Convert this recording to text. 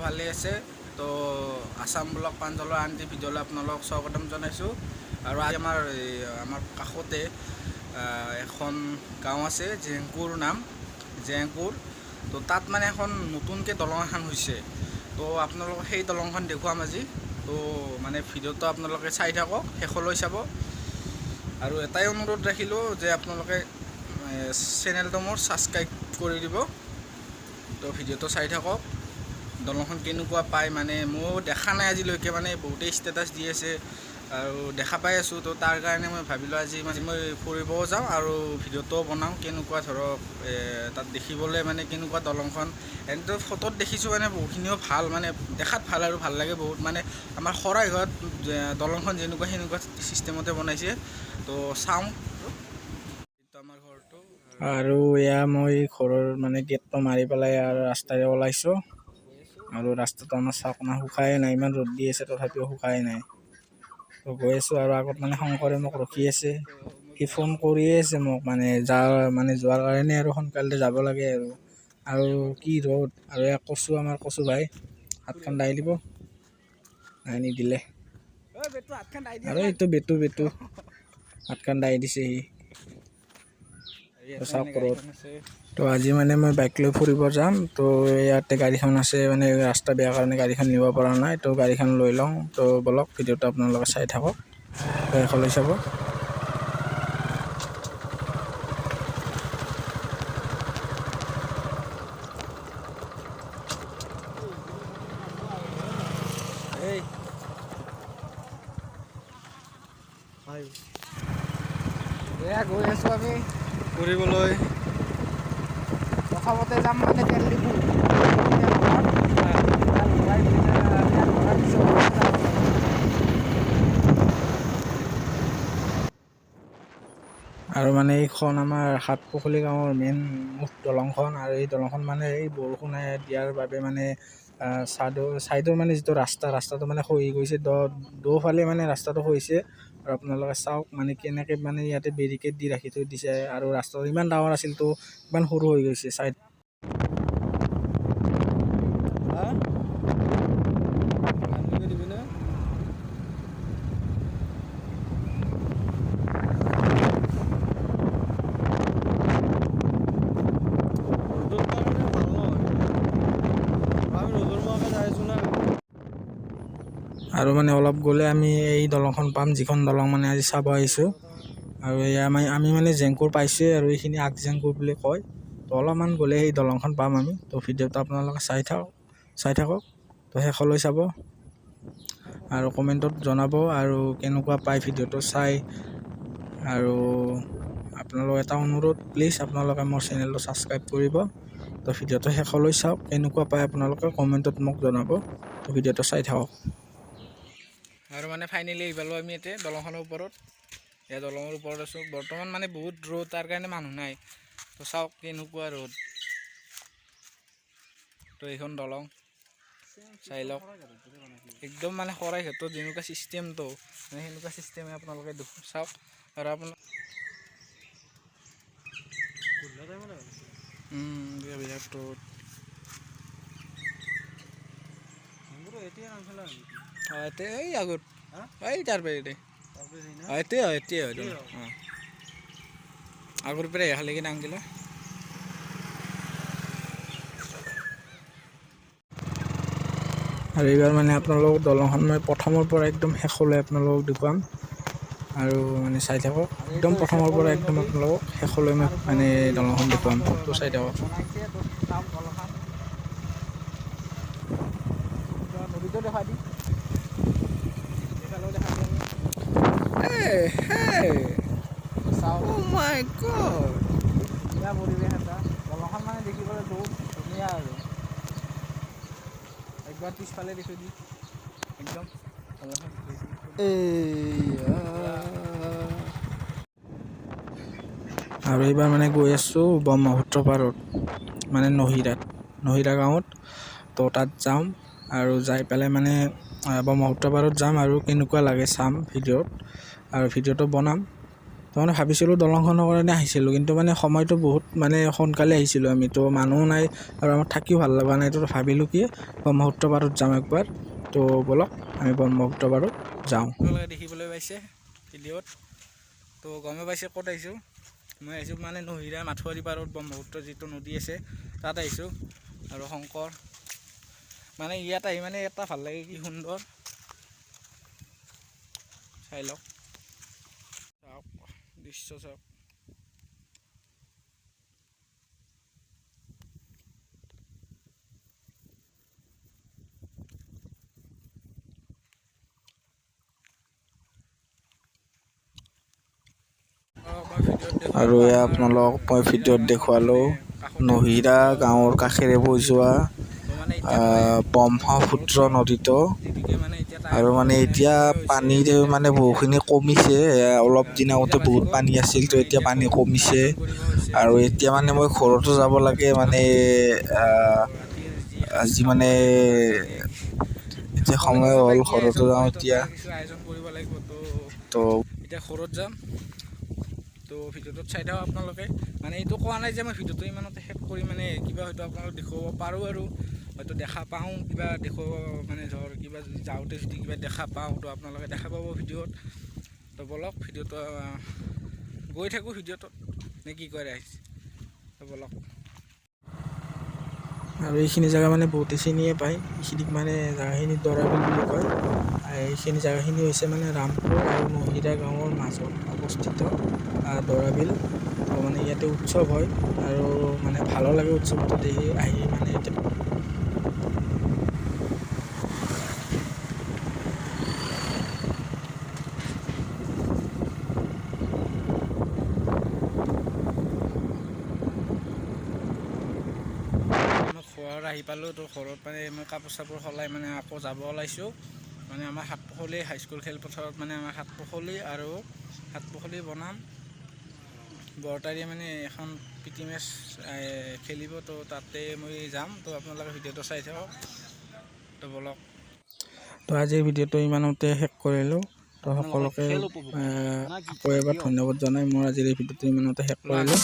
ভালে আছে। তো আসাম ব্লগ প্ৰাঞ্জলৰ আনটি ভিডিঅ'লৈ আপোনালোকক স্বাগতম জনাইছোঁ। আৰু আজি আমাৰ কাষতে এখন গাঁও আছে, জেংকুৰ নাম, জেংকুৰ। তো তাত মানে এখন নতুনকৈ দলং এখন হৈছে। তো আপোনালোকক সেই দলংখন দেখুৱাম আজি। তো মানে ভিডিঅ'টো আপোনালোকে চাই থাকক, শেষলৈ চাব। আৰু এটাই অনুৰোধ ৰাখিলোঁ যে আপোনালোকে চেনেলটো মোৰ ছাবস্ক্ৰাইব কৰি দিব। তো ভিডিঅ'টো চাই থাকক। দলংখন কেনেকুৱা পায় মানে মই দেখা নাই আজিলৈকে, মানে বহুতেই ষ্টেটাছ দি আছে আৰু দেখা পাই আছোঁ। তো তাৰ কাৰণে মই ভাবিলোঁ আজি মই ফুৰিবও যাওঁ আৰু ভিডিঅ'টোও বনাওঁ। কেনেকুৱা ধৰক তাত দেখিবলৈ মানে কেনেকুৱা দলংখন, এনেতো ফটোত দেখিছোঁ মানে বহুখিনিও ভাল, মানে দেখাত ভাল আৰু ভাল লাগে বহুত। মানে আমাৰ শৰাইঘাট দলংখন যেনেকুৱা সেনেকুৱা ছিষ্টেমতে বনাইছে। তো চাওঁ আমাৰ ঘৰটো। আৰু এয়া মই ঘৰৰ মানে গেটটো মাৰি পেলাই আৰু ৰাস্তাৰে ওলাইছোঁ। আৰু ৰাস্তাটো আমাৰ চাকনা শুকাই নাই, ইমান ৰ'দ দি আছে তথাপিও শুকাই নাই। তো গৈ আছোঁ আৰু আগত মানে শংকৰে মোক ৰখি আছে, সি ফোন কৰিয়ে আছে মোক, মানে যোৱাৰ কাৰণে আৰু সোনকালে যাব লাগে আৰু কি ৰ'দ। আৰু এয়া আমাৰ কচু ভাই হাতখন দাই দিব, নিদিলে আৰু এইটো বেটু হাতখন দাই দিছে সি। তো আজি মানে মই বাইক লৈ ফুৰিব যাম। তো ইয়াতে গাড়ীখন আছে, মানে ৰাস্তা বেয়া কাৰণে গাড়ীখন নিব পৰা নাই। তো গাড়ীখন লৈ লওঁ। তো বলক ভিডিঅ'টো আপোনালোকে চাই থাকক, শেষলৈ চাব। এয়া গৈ আছোঁ আমি ফুৰিবলৈ। প্ৰথমতে যাম মানে তেল ডিপু। আৰু মানে এইখন আমাৰ সাতপুখুলি গাঁৱৰ মেইন মুঠ দলংখন। আৰু এই দলংখন মানে এই বৰষুণ দিয়াৰ বাবে মানে ছাইডৰ মানে যিটো ৰাস্তাটো মানে খহি গৈছে, দফালে মানে ৰাস্তাটো খহিছে। আৰু আপোনালোকে চাওক মানে কেনেকৈ মানে ইয়াতে বেৰিকেড দি ৰাখি থৈ দিছে। আৰু ৰাস্তাটো ইমান ডাঙৰ আছিল, তো ইমান সৰু হৈ গৈছে ছাইড। আৰু মানে অলপ গ'লে আমি এই দলংখন পাম, যিখন দলং মানে আজি চাব আহিছোঁ। আৰু এয়া আমি মানে জেংকুৰ পাইছোঁৱেই, আৰু এইখিনি আগ জেংকুৰ বুলি কয়। তো অলপমান গ'লে সেই দলংখন পাম আমি। তো ভিডিঅ'টো আপোনালোকে চাই থাকক, তো শেষলৈ চাব আৰু কমেণ্টত জনাব আৰু কেনেকুৱা পায় ভিডিঅ'টো চাই। আৰু আপোনালোক এটা অনুৰোধ, প্লিজ আপোনালোকে মোৰ চেনেলটো ছাবস্ক্ৰাইব কৰিব। তো ভিডিঅ'টো শেষলৈ চাওক, কেনেকুৱা পায় আপোনালোকে কমেণ্টত মোক জনাব। তো ভিডিঅ'টো চাই থাকক। আৰু মানে ফাইনেলি আহি পালোঁ আমি ইয়াতে দলংখনৰ ওপৰত। এয়া দলঙৰ ওপৰত আছোঁ বৰ্তমান, মানে বহুত ৰ'দ, তাৰ কাৰণে মানুহ নাই। তো চাওক কেনেকুৱা ৰ'দ। তো এইখন দলং চাই লওক, একদম মানে শৰাইঘাটত যেনেকুৱা ছিষ্টেমটো মানে সেনেকুৱা ছিষ্টেমে আপোনালোকে চাওক। আৰু আপোনাৰ বিৰাট ৰ'দ। এতিয়া এই আগত এই তাৰ পৰা এতিয়া আগৰ পৰা এহালৈকে নামিলে। আৰু এইবাৰ মানে আপোনালোক দলংখন মই প্ৰথমৰ পৰা একদম শেষলৈ আপোনালোকক দেখুৱাম। আৰু মানে চাই থাকক, একদম প্ৰথমৰ পৰা একদম আপোনালোকক শেষলৈ মই মানে দলংখন দেখুৱাম। তো চাই থাকক। নদীটো দেখা দি ধুনীয়া পৰিৱেশ এটা। দলংখন মানে দেখিবলৈ বহুত ধুনীয়া আৰু একবাৰ পিছফালে দেখি দি একদম আৰু এইবাৰ মানে গৈ আছোঁ ব্ৰহ্মপুত্ৰ পাৰত, মানে নহিৰা গাঁৱত। তো তাত যাম আৰু যাই পেলাই মানে ব্ৰহ্মপুত্ৰ পাৰত যাম আৰু কেনেকুৱা লাগে চাম ভিডিঅ'ত, আৰু ভিডিঅ'টো বনাম। তো মানে ভাবিছিলোঁ দলংখনৰ কাৰণে আহিছিলোঁ, কিন্তু মানে সময়টো বহুত মানে সোনকালে আহিছিলোঁ আমি, তো মানুহ নাই আৰু আমাৰ থাকিও ভাল লগা নাই। তো ভাবিলোঁ কি ব্ৰহ্মপুত্ৰ পাৰত যাম একবাৰ। তো ব'লক আমি ব্ৰহ্মপুত্ৰ পাৰত যাওঁ। আপোনালোকে দেখিবলৈ পাইছে ভিডিঅ'ত, তো গমে পাইছে ক'ত আহিছোঁ। মই আহিছোঁ মানে নহিৰা মাথুৱাৰী পাৰত ব্ৰহ্মপুত্ৰ যিটো নদী আছে তাত আহিছোঁ। আৰু শংকৰ মানে ইয়াত আহি মানে এটা ভাল লাগে, কি সুন্দৰ চাই লওক, চাওক দৃশ্য চাওক। আৰু এয়া আপোনালোকক মই ভিডিঅ'ত দেখুৱালোঁ নহিৰা গাঁৱৰ কাষেৰে বৈ যোৱা ব্ৰহ্মপুত্ৰ নদীটো। আৰু মানে এতিয়া পানীৰ মানে বহুখিনি কমিছে, অলপ দিন আগতে বহুত পানী আছিল, তো এতিয়া পানী কমিছে। আৰু এতিয়া মানে মই ঘৰতো যাব লাগে, মানে আজি মানে এতিয়া সময় হ'ল, ঘৰতো যাওঁ এতিয়া। তো এতিয়া ঘৰত যাম। তো ভিডিঅ'টোত চাই থাকক আপোনালোকে। মানে এইটো কোৱা নাই যে মই ভিডিঅ'টো ইমানতে শেষ কৰি মানে কিবা হয়তো আপোনালোক দেখুৱাব পাৰোঁ, আৰু হয়তো দেখা পাওঁ কিবা দেখুৱাব, মানে ধৰ কিবা যদি যাওঁতে যদি কিবা দেখা পাওঁ তো আপোনালোকে দেখা পাব ভিডিঅ'ত। তো ব'লক ভিডিঅ'টো গৈ থাকোঁ ভিডিঅ'টোত, নে কি কৰে আহিছে, তো ব'লক। আৰু এইখিনি জেগা মানে বহুতে চিনিয়ে পায়, এইখিনিক মানে জেগাখিনি দৰাবিল বুলি কয়। এইখিনি জেগাখিনি হৈছে মানে ৰামপুৰ আৰু নহিৰা গাঁৱৰ মাজত অৱস্থিত দৰাবিল। তো মানে ইয়াতে উৎসৱ হয়, আৰু মানে ভালো লাগে উৎসৱটো দেখি আহি মানে এতিয়া। ঘৰ আহি পালোঁ, তো ঘৰত মানে মই কাপোৰ চাপোৰ সলাই মানে আকৌ যাব ওলাইছোঁ। মানে আমাৰ সাতপখলি হাইস্কুল খেলপথাৰত মানে আমাৰ সাতপখলি বনাম বৰতাৰীয়ে মানে এখন প্ৰীতি মেচ খেলিব, তো তাতে মই যাম। তো আপোনালোকে ভিডিঅ'টো চাই থাকক, তো ব'লক। তো আজিৰ ভিডিঅ'টো ইমানতে শেষ কৰিলোঁ। তো সকলোকে আকৌ এবাৰ ধন্যবাদ জনাই মোৰ আজিৰ এই ভিডিঅ'টো ইমানতে শেষ কৰিলোঁ।